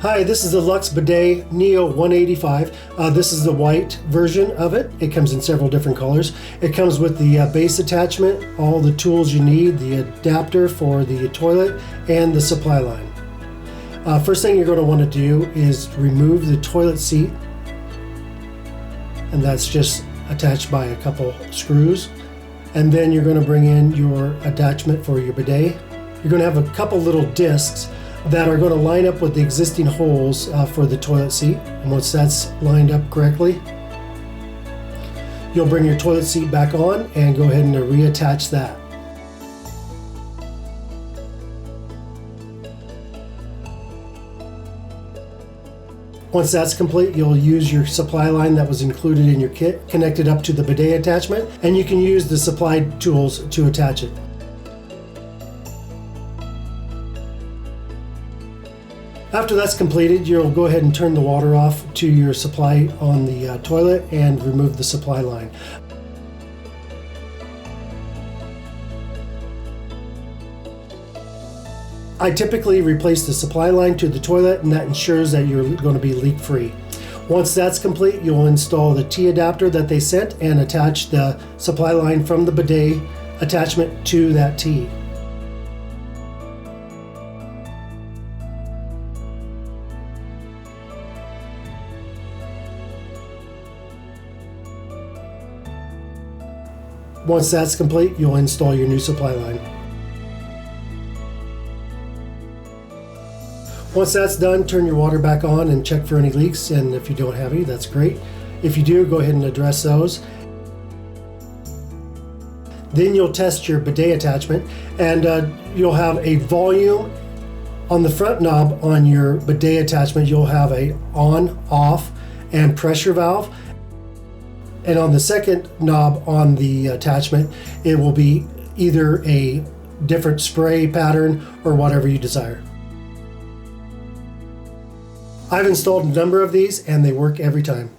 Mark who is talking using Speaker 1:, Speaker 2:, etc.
Speaker 1: Hi, this is the LUXE Bidet Neo 185. This is the white version of it. It comes in several different colors. It comes with the base attachment, all the tools you need, the adapter for the toilet, and the supply line. First thing you're going to want to do is remove the toilet seat, and that's just attached by a couple screws. And then you're going to bring in your attachment for your bidet. You're going to have a couple little discs that are going to line up with the existing holes for the toilet seat. And once that's lined up correctly, you'll bring your toilet seat back on and go ahead and reattach that. Once that's complete, you'll use your supply line that was included in your kit, connected up to the bidet attachment, and you can use the supply tools to attach it. After that's completed, you'll go ahead and turn the water off to your supply on the toilet and remove the supply line. I typically replace the supply line to the toilet, and that ensures that you're going to be leak-free. Once that's complete, you'll install the T adapter that they sent and attach the supply line from the bidet attachment to that T. Once that's complete, you'll install your new supply line. Once that's done, turn your water back on and check for any leaks, and if you don't have any, that's great. If you do, go ahead and address those. Then you'll test your bidet attachment, and you'll have a volume on the front knob on your bidet attachment. You'll have a on, off, and pressure valve. And on the second knob on the attachment, it will be either a different spray pattern or whatever you desire. I've installed a number of these and they work every time.